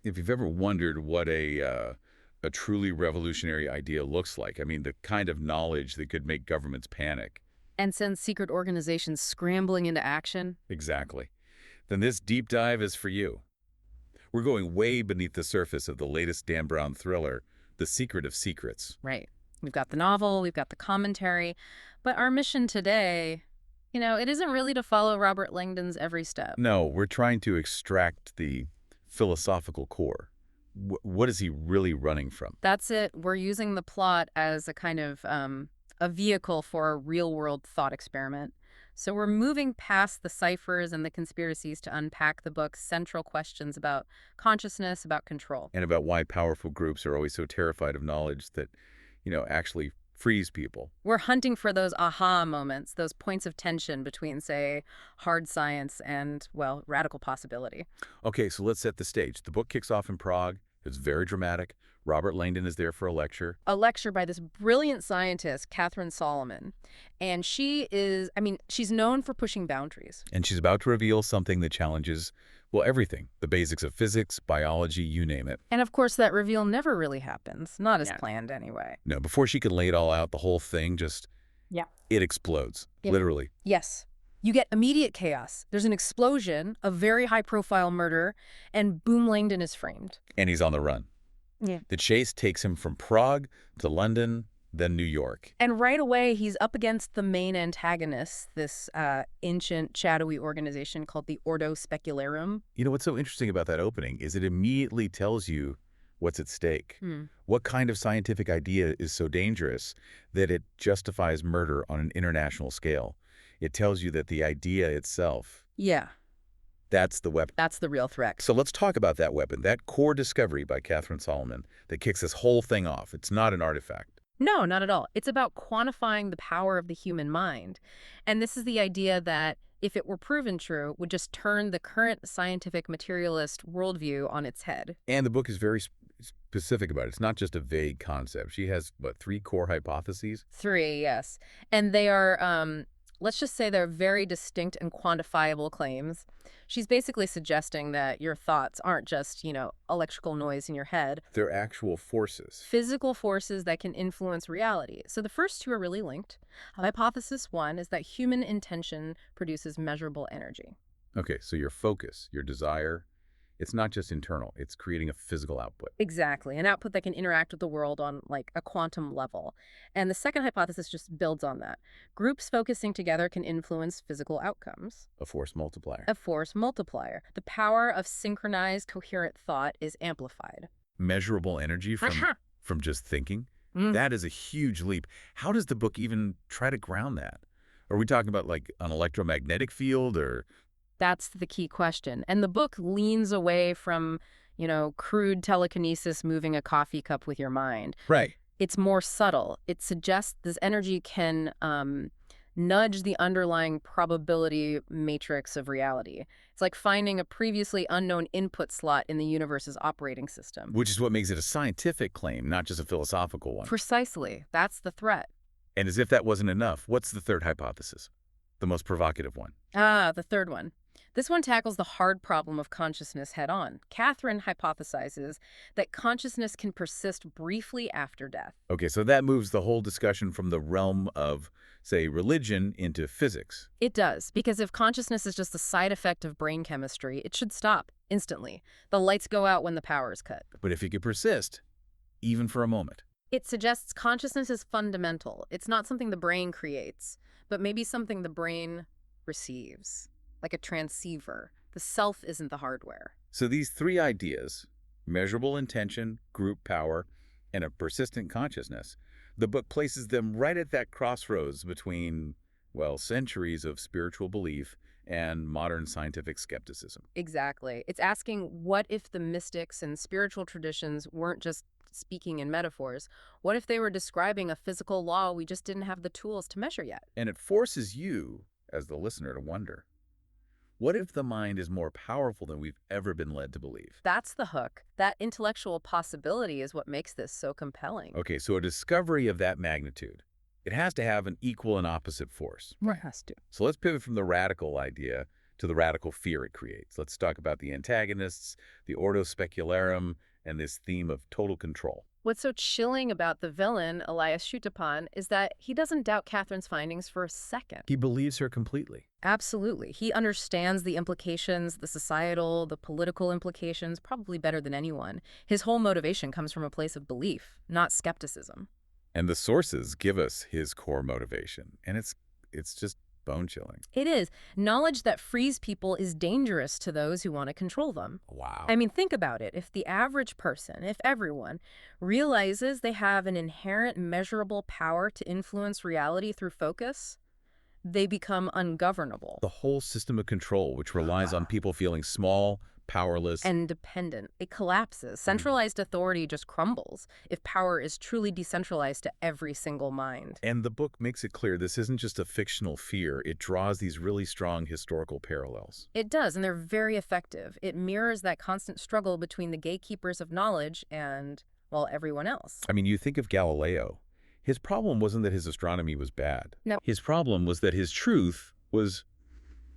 If you've ever wondered what a truly revolutionary idea looks like, I mean, the kind of knowledge that could make governments panic. And sends secret organizations scrambling into action? Exactly. Then this deep dive is for you. We're going way beneath the surface of the latest Dan Brown thriller, The Secret of Secrets. Right. We've got the novel, we've got the commentary, but our mission today, it isn't really to follow Robert Langdon's every step. No, we're trying to extract the philosophical core. What is he really running from? That's it. We're using the plot as a kind of a vehicle for a real-world thought experiment. So we're moving past the ciphers and the conspiracies to unpack the book's central questions about consciousness, about control. And about why powerful groups are always so terrified of knowledge that, actually frees people. We're hunting for those aha moments, those points of tension between, say, hard science and, well, radical possibility. Okay, so let's set the stage. The book kicks off in Prague. It's very dramatic. Robert Langdon is there for a lecture. A lecture by this brilliant scientist, Catherine Solomon. And she's known for pushing boundaries. And she's about to reveal something that challenges, well, everything. The basics of physics, biology, you name it. And of course, that reveal never really happens. Not as Yeah. planned, anyway. No, before she can lay it all out, the whole thing just, Yeah. it explodes, Yep. literally. Yes. You get immediate chaos. There's an explosion, a very high-profile murder, and boom, Langdon is framed. And he's on the run. Yeah. The chase takes him from Prague to London, then New York. And right away, he's up against the main antagonist, this ancient, shadowy organization called the Ordo Specularum. You know, what's so interesting about that opening is it immediately tells you what's at stake. What kind of scientific idea is so dangerous that it justifies murder on an international scale? It tells you that the idea itself, Yeah, that's the weapon. that's the real threat. So let's talk about that weapon, that core discovery by Catherine Solomon that kicks this whole thing off. It's not an artifact. No, not at all. It's about quantifying the power of the human mind. And this is the idea that, if it were proven true, would just turn the current scientific materialist worldview on its head. And the book is very specific about it. It's not just a vague concept. She has, 3 core hypotheses? 3, yes. And they are, let's just say they're very distinct and quantifiable claims. She's basically suggesting that your thoughts aren't just, electrical noise in your head, They're actual forces. physical forces that can influence reality. So the first two are really linked. Hypothesis 1 is that human intention produces measurable energy. Okay, so your focus, your desire, it's not just internal. It's creating a physical output. Exactly, an output that can interact with the world on like a quantum level. And the second hypothesis just builds on that. Groups focusing together can influence physical outcomes. A force multiplier. A force multiplier. The power of synchronized, coherent thought is amplified. Measurable energy from just thinking. That is a huge leap. How does the book even try to ground that? Are we talking about like an electromagnetic field or... That's the key question. And the book leans away from, crude telekinesis moving a coffee cup with your mind. Right. It's more subtle. It suggests this energy can nudge the underlying probability matrix of reality. It's like finding a previously unknown input slot in the universe's operating system. Which is what makes it a scientific claim, not just a philosophical one. Precisely. That's the threat. And as if that wasn't enough, what's the third hypothesis? The most provocative one. The third one. This one tackles the hard problem of consciousness head-on. Catherine hypothesizes that consciousness can persist briefly after death. Okay, so that moves the whole discussion from the realm of, say, religion into physics. It does, because if consciousness is just a side effect of brain chemistry, it should stop instantly. The lights go out when the power is cut. But if it could persist, even for a moment. It suggests consciousness is fundamental. It's not something the brain creates, but maybe something the brain receives. Like a transceiver. The self isn't the hardware. So these 3 ideas, measurable intention, group power, and a persistent consciousness, the book places them right at that crossroads between, well, centuries of spiritual belief and modern scientific skepticism. Exactly. It's asking, what if the mystics and spiritual traditions weren't just speaking in metaphors? What if they were describing a physical law we just didn't have the tools to measure yet? And it forces you, as the listener, to wonder, what if the mind is more powerful than we've ever been led to believe? That's the hook. That intellectual possibility is what makes this so compelling. Okay, so a discovery of that magnitude, it has to have an equal and opposite force. It has to. So let's pivot from the radical idea to the radical fear it creates. Let's talk about the antagonists, the Ordo Specularum, and this theme of total control. What's so chilling about the villain, Elias Shutapan, is that he doesn't doubt Catherine's findings for a second. He believes her completely. Absolutely. He understands the implications, the societal, the political implications, probably better than anyone. His whole motivation comes from a place of belief, not skepticism. And the sources give us his core motivation, and it's just bone-chilling. It is. Knowledge that frees people is dangerous to those who want to control them. Wow. I mean, think about it. If the average person, if everyone, realizes they have an inherent measurable power to influence reality through focus, they become ungovernable The whole system of control, which relies on people feeling small, powerless. and dependent. It collapses. Centralized authority just crumbles if power is truly decentralized to every single mind. And the book makes it clear this isn't just a fictional fear. It draws these really strong historical parallels. It does, and they're very effective. It mirrors that constant struggle between the gatekeepers of knowledge and, well, everyone else. I mean, you think of Galileo. His problem wasn't that his astronomy was bad. No. His problem was that his truth was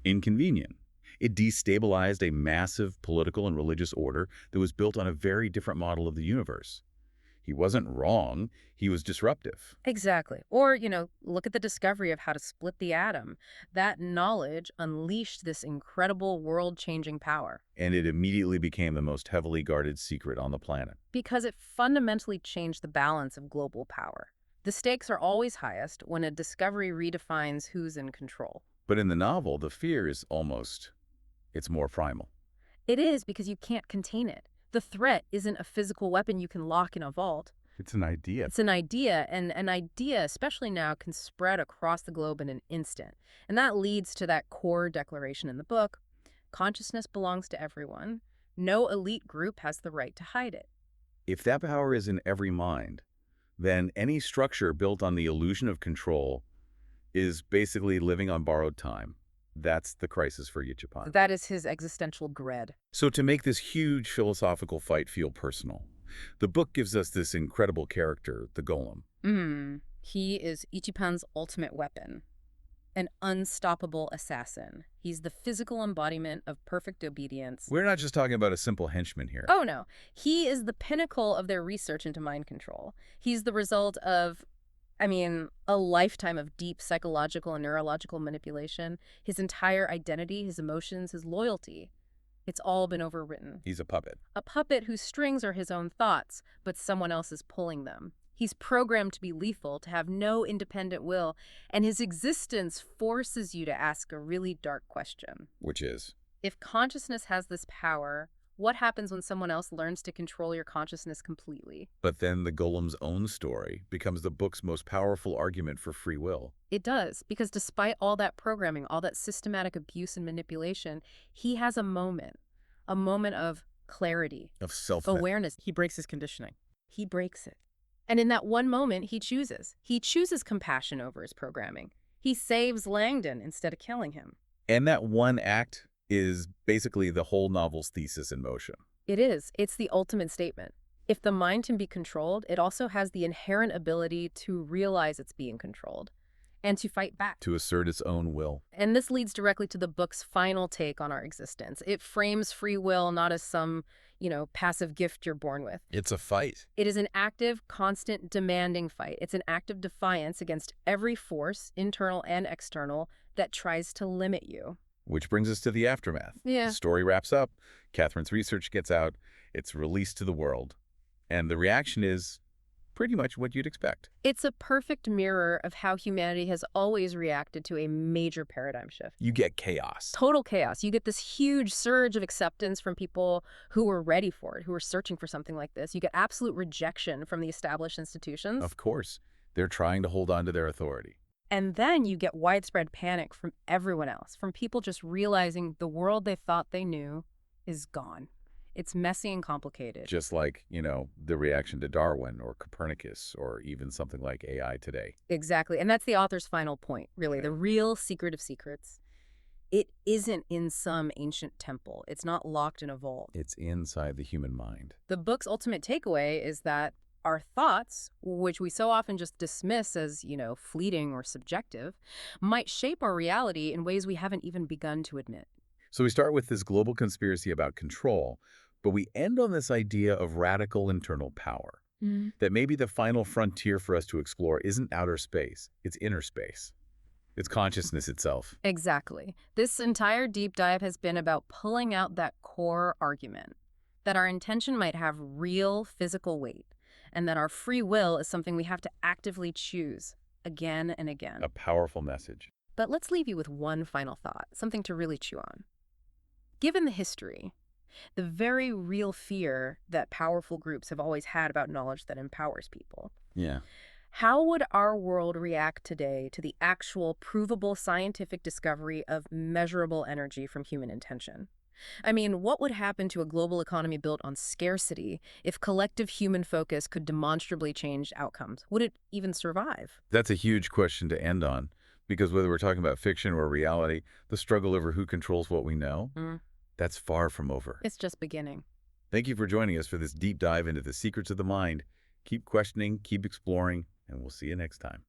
inconvenient. It destabilized a massive political and religious order that was built on a very different model of the universe. He wasn't wrong. He was disruptive. Exactly. Or, look at the discovery of how to split the atom. That knowledge unleashed this incredible world-changing power And it immediately became the most heavily guarded secret on the planet. because it fundamentally changed the balance of global power. The stakes are always highest when a discovery redefines who's in control. But in the novel, the fear is it's more primal. It is because you can't contain it. The threat isn't a physical weapon you can lock in a vault. It's an idea. It's an idea, and an idea, especially now, can spread across the globe in an instant. And that leads to that core declaration in the book. Consciousness belongs to everyone. No elite group has the right to hide it. If that power is in every mind, then any structure built on the illusion of control is basically living on borrowed time. That's the crisis for Yichipan. That is his existential dread. So to make this huge philosophical fight feel personal, the book gives us this incredible character, the Golem. He is Ichipan's ultimate weapon. An unstoppable assassin. He's the physical embodiment of perfect obedience. We're not just talking about a simple henchman here. Oh, no. He is the pinnacle of their research into mind control. He's the result of, a lifetime of deep psychological and neurological manipulation. His entire identity, his emotions, his loyalty. It's all been overwritten. He's a puppet. A puppet whose strings are his own thoughts, but someone else is pulling them. He's programmed to be lethal, to have no independent will, and his existence forces you to ask a really dark question. Which is? If consciousness has this power, what happens when someone else learns to control your consciousness completely? But then the Golem's own story becomes the book's most powerful argument for free will. It does, because despite all that programming, all that systematic abuse and manipulation, he has a moment of clarity, Of self awareness. He breaks his conditioning. He breaks it. And in that one moment, he chooses. He chooses compassion over his programming. He saves Langdon instead of killing him. And that one act is basically the whole novel's thesis in motion. It is. It's the ultimate statement. If the mind can be controlled, it also has the inherent ability to realize it's being controlled and to fight back. To assert its own will. And this leads directly to the book's final take on our existence. It frames free will not as some, passive gift you're born with. It's a fight. It is an active, constant, demanding fight. It's an act of defiance against every force, internal and external, that tries to limit you. Which brings us to the aftermath. Yeah. The story wraps up, Catherine's research gets out, it's released to the world, and the reaction is pretty much what you'd expect. It's a perfect mirror of how humanity has always reacted to a major paradigm shift. You get chaos. Total chaos. You get this huge surge of acceptance from people who were ready for it, who were searching for something like this. You get absolute rejection from the established institutions. Of course. They're trying to hold on to their authority. And then you get widespread panic from everyone else, from people just realizing the world they thought they knew is gone. It's messy and complicated. Just like, the reaction to Darwin or Copernicus or even something like AI today. Exactly. And that's the author's final point, really. The real secret of secrets. It isn't in some ancient temple. It's not locked in a vault. It's inside the human mind. The book's ultimate takeaway is that our thoughts, which we so often just dismiss as, fleeting or subjective, might shape our reality in ways we haven't even begun to admit. So we start with this global conspiracy about control, but we end on this idea of radical internal power. Mm. That maybe the final frontier for us to explore isn't outer space, it's inner space. It's consciousness itself. Exactly. This entire deep dive has been about pulling out that core argument that our intention might have real physical weight and that our free will is something we have to actively choose again and again. A powerful message. But let's leave you with one final thought, something to really chew on. Given the history, the very real fear that powerful groups have always had about knowledge that empowers people, Yeah. how would our world react today to the actual provable scientific discovery of measurable energy from human intention? I mean, what would happen to a global economy built on scarcity if collective human focus could demonstrably change outcomes? Would it even survive? That's a huge question to end on, because whether we're talking about fiction or reality, the struggle over who controls what we know, Mm, that's far from over. it's just beginning. Thank you for joining us for this deep dive into the secrets of the mind. Keep questioning, keep exploring, and we'll see you next time.